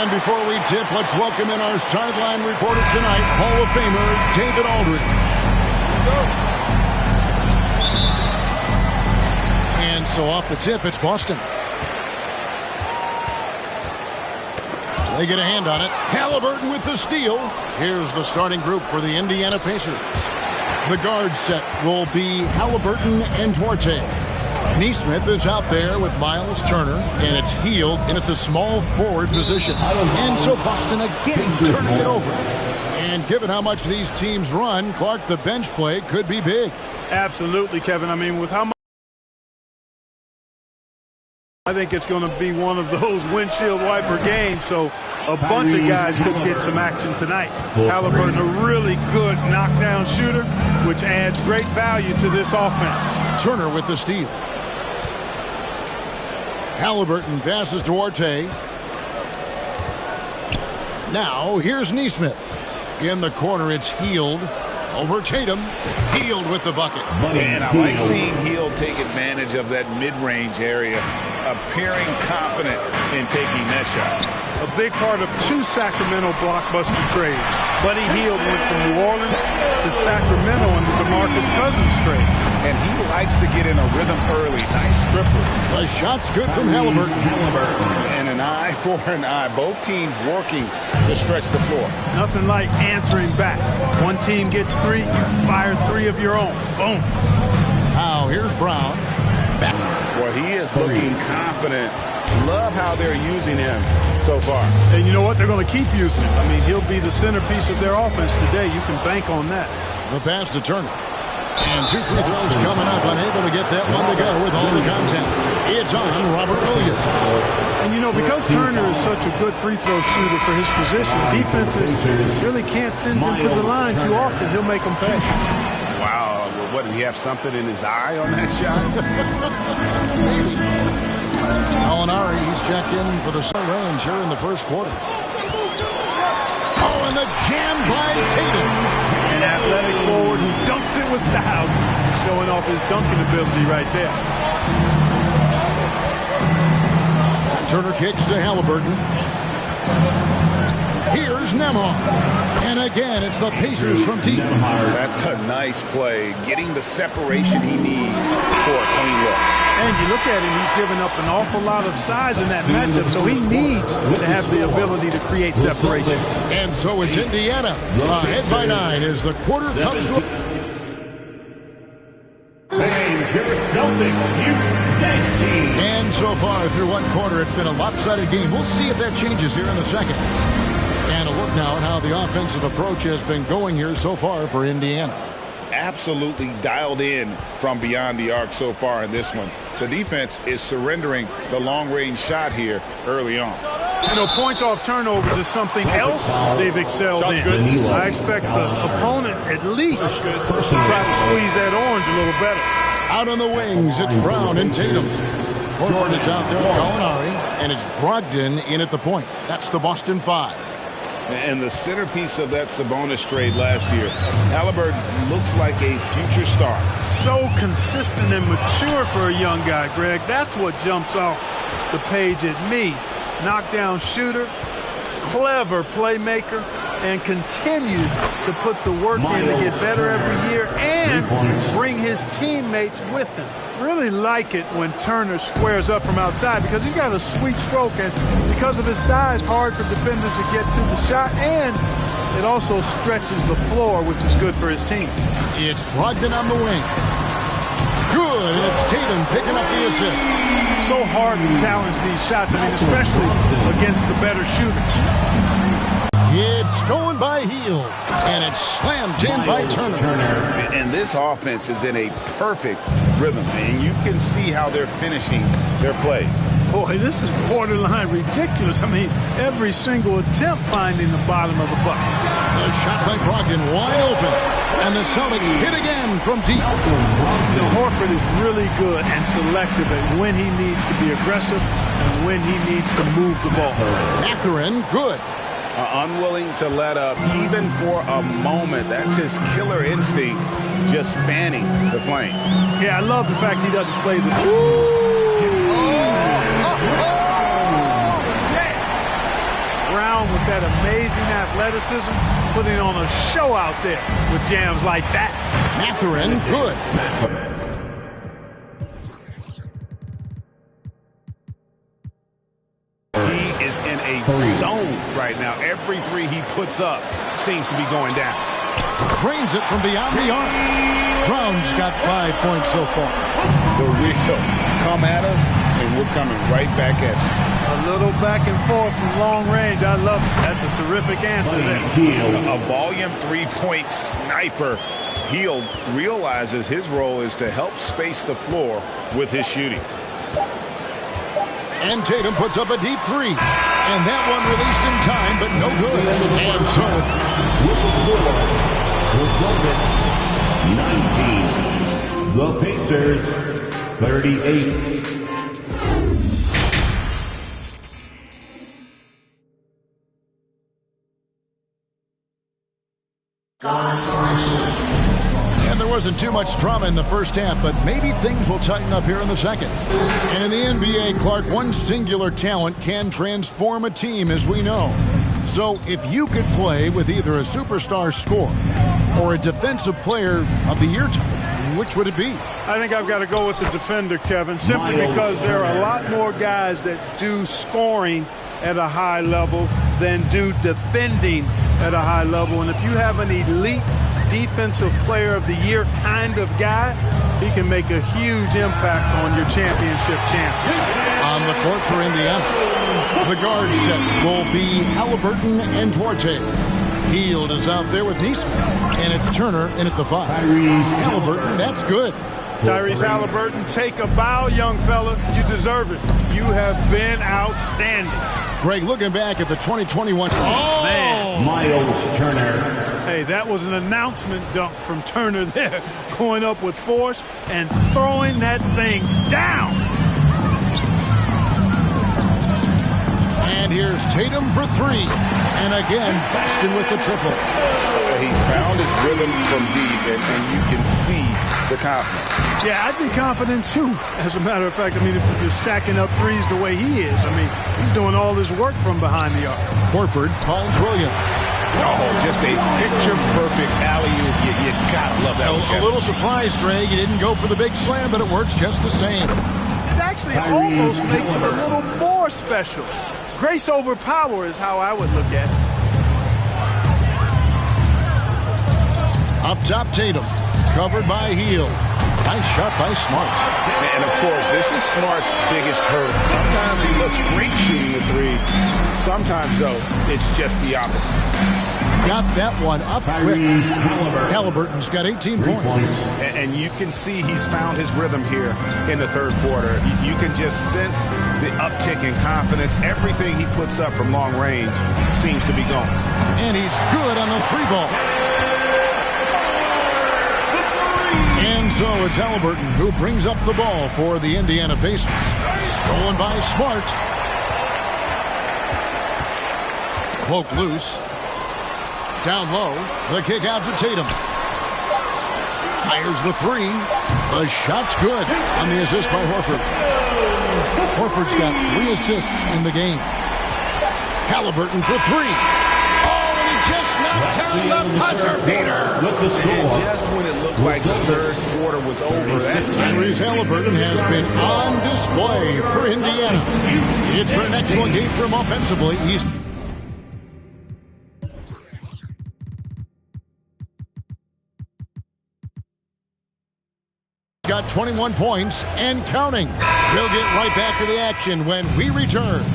And before we tip, let's welcome in our sideline reporter tonight, Hall of Famer David Aldridge. And so off the tip, it's Boston. They get a hand on it. Halliburton with the steal. Here's the starting group for the Indiana Pacers. The guard set will be Halliburton and Duarte. Nesmith is out there with Miles Turner, and it's Hield in at the small forward position. And so Boston again turning it over. And given how much these teams run, Clark, the bench play could be big. Absolutely, Kevin. I mean, with how much I think it's going to be one of those windshield wiper games, so a bunch of guys could get some action tonight. Halliburton, a really good knockdown shooter, which adds great value to this offense. Turner with the steal. Halliburton passes Duarte. Now here's Nesmith. In the corner, it's Hield. Over Tatum. Hield with the bucket. And I like seeing Hield take advantage of that mid-range area, appearing confident in taking that shot. A big part of two Sacramento blockbuster trades. Buddy Hield went from New Orleans to Sacramento in the DeMarcus Cousins trade. And he likes to get in a rhythm early. Nice triple. The shot's good from Halliburton. And an eye for an eye. Both teams working to stretch the floor. Nothing like answering back. One team gets three, you fire three of your own. Boom. Now here's Brown. Well, he is looking confident. Love how they're using him so far. And you know what? They're going to keep using him. I mean, he'll be the centerpiece of their offense today. You can bank on that. The pass to Turner. And two free throws coming up. Unable to get that one to go with all the content. It's on Robert Williams. And, you know, because Turner is such a good free throw shooter for his position, defenses really can't send him to the line too often. He'll make them pay. Wow. What, did he have something in his eye on that shot? Maybe. Molinari, he's checked in for the range here in the first quarter. Oh, and the jam by Tatum. An athletic forward who dunks it with style. Showing off his dunking ability right there. And Turner kicks to Halliburton. Here's Nembhard. And again, it's the Pacers from deep. That's a nice play. Getting the separation he needs for a clean look. And you look at him, he's given up an awful lot of size in that matchup, so he needs to have the ability to create separation. And so it's Indiana. Ahead by 9 as the quarter comes to And so far through one quarter, it's been a lopsided game. We'll see if that changes here in the second. And a look now at how the offensive approach has been going here so far for Indiana. Absolutely dialed in from beyond the arc so far in this one. The defense is surrendering the long-range shot here early on. You know, points off turnovers is something else they've excelled in. I expect the opponent at least to try to squeeze that orange a little better. Out on the wings, it's Brown and Tatum. Horford is out there with Molinari, and it's Brogdon in at the point. That's the Boston 5. And the centerpiece of that Sabonis trade last year, Halliburton looks like a future star. So consistent and mature for a young guy, Greg. That's what jumps off the page at me. Knockdown shooter, clever playmaker, and continues to put the work in to get better every year and bring his teammates with him. Really like it when Turner squares up from outside because he's got a sweet stroke, and because of his size, hard for defenders to get to the shot, and it also stretches the floor, which is good for his team. It's Brogdon on the wing. Good, and it's Tatum picking up the assist. So hard to challenge these shots, I mean, especially against the better shooters. It's stolen by Hield, and it's slammed in by Turner. And this offense is in a perfect rhythm, and you can see how they're finishing their plays. Boy, this is borderline ridiculous. I mean, every single attempt finding the bottom of the bucket. The shot by Brogdon wide open, and the Celtics hit again from deep. Horford is really good and selective at when he needs to be aggressive and when he needs to move the ball. Mathurin, good. Unwilling to let up even for a moment. That's his killer instinct, just fanning the flames. Yeah, I love the fact he doesn't play the... Brown with that amazing athleticism, putting on a show out there with jams like that. Mathurin, good. He is in a zone right now. Every three he puts up seems to be going down. Cranes it from beyond the arc. Brown's got 5 points so far. The wheel come at us, and we're coming right back at you. A little back and forth from long range. I love it. That's a terrific answer there. A volume three-point sniper. Hield realizes his role is to help space the floor with his shooting. And Tatum puts up a deep three. And that one released in time, but no good. And so with the score, 19. The Pacers, 38. And there wasn't too much drama in the first half, but maybe things will tighten up here in the second. And in the NBA, Clark, one singular talent can transform a team, as we know. So if you could play with either a superstar scorer or a defensive player of the year type, which would it be? I think I've got to go with the defender, Kevin, simply because there are a lot more guys that do scoring at a high level than do defending at a high level. And if you have an elite defensive player of the year kind of guy, he can make a huge impact on your championship chances. On the court for Indiana, the guard set will be Halliburton and Duarte. Hield is out there with Neesmith, and it's Turner in at the 5. Halliburton, that's good. Tyrese Halliburton, take a bow, young fella. You deserve it. You have been outstanding. Greg, looking back at the 2021. Oh, man. Miles Turner. Hey, that was an announcement dunk from Turner there. Going up with force and throwing that thing down. And here's Tatum for 3. And again, Boston with the triple. He's found his rhythm from deep, and you can see the confidence. Yeah, I'd be confident too. As a matter of fact, I mean, if you're stacking up threes the way he is, I mean, he's doing all this work from behind the arc. Horford finds Williams. Oh, just a picture-perfect alley-oop. You gotta love that one, A little surprised, Greg. He didn't go for the big slam, but it works just the same. It actually almost makes it a little more special. Grace over power is how I would look at it. Up top, Tatum. Covered by Hield. Nice shot by Smart. And, of course, this is Smart's biggest hurdle. Sometimes he looks great shooting the three. Sometimes, though, it's just the opposite. Got that one up quick. Halliburton's got 18 points. And you can see he's found his rhythm here in the third quarter. You can just sense the uptick in confidence. Everything he puts up from long range seems to be going. And he's good on the 3 ball. And so it's Halliburton who brings up the ball for the Indiana Pacers. Stolen by Smart. Cloak loose. Down low. The kick out to Tatum. Fires the 3. The shot's good on the assist by Horford. Horford's got 3 assists in the game. Halliburton for 3. Just knocked down the buzzer beater. And just when it looked like the third quarter was over, Tyrese Halliburton has been on display for Indiana. It's been an excellent game for him offensively. He's got 21 points and counting. We'll get right back to the action when we return.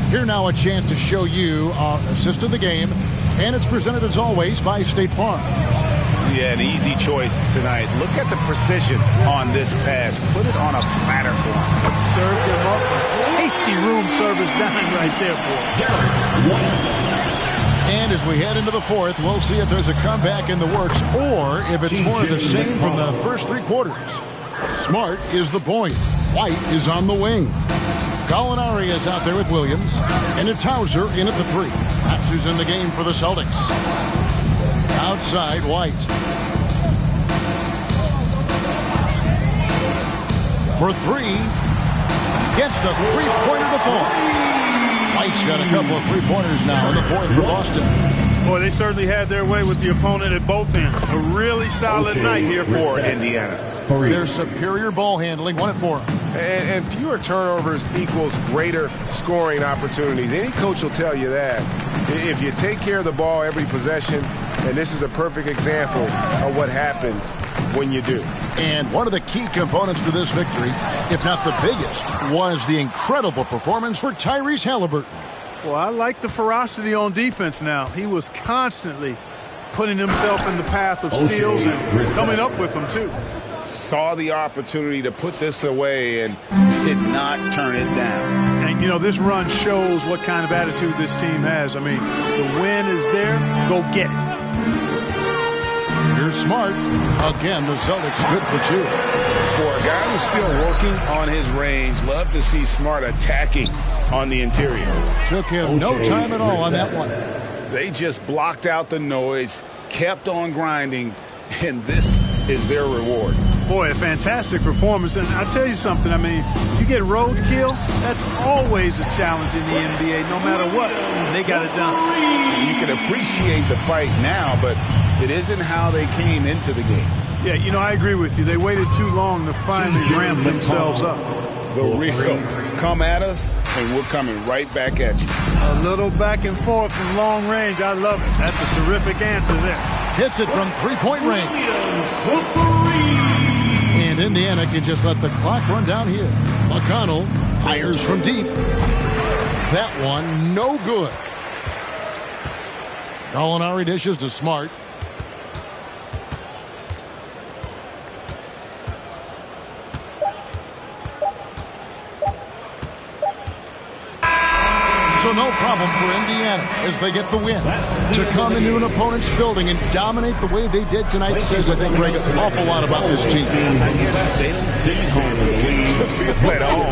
Here now a chance to show you our assist of the game. And it's presented, as always, by State Farm. Yeah, an easy choice tonight. Look at the precision on this pass. Put it on a platter for him. Served him up a tasty room service dime right there, boy. And as we head into the fourth, we'll see if there's a comeback in the works or if it's more of the same from the first 3 quarters. Smart is the point. White is on the wing. Gallinari is out there with Williams. And it's Hauser in at the 3. That's who's in the game for the Celtics. Outside, White. For 3. Gets the 3-pointer to fall. White's got a couple of three-pointers now in the fourth for Boston. Boy, they certainly had their way with the opponent at both ends. A really solid night here for Indiana. Their superior ball handling won it for them. And fewer turnovers equals greater scoring opportunities. Any coach will tell you that. If you take care of the ball every possession, and this is a perfect example of what happens when you do. And one of the key components to this victory, if not the biggest, was the incredible performance for Tyrese Haliburton. Well, I like the ferocity on defense now. He was constantly putting himself in the path of steals and coming up with them, too. Saw the opportunity to put this away and did not turn it down. And, you know, this run shows what kind of attitude this team has. I mean, the win is there. Go get it. Here's Smart. Again, the Celtics good for two. For a guy who's still working on his range, love to see Smart attacking on the interior. Took him no time at all on that one. They just blocked out the noise, kept on grinding, and this is their reward. Boy, a fantastic performance. And I'll tell you something, I mean, you get roadkill, that's always a challenge in the NBA, no matter what. They got it done. You can appreciate the fight now, but it isn't how they came into the game. Yeah, you know, I agree with you. They waited too long to finally ramp themselves up. The real come at us, and we're coming right back at you. A little back and forth from long range. I love it. That's a terrific answer there. Hits it from three-point range. And Indiana can just let the clock run down here. McConnell fires from deep. That one, no good. Gallinari dishes to Smart. So no problem for Indiana as they get the win. To come into an opponent's building and dominate the way they did tonight says, I think, Greg, an awful lot about this team. I guess they don't feel at home.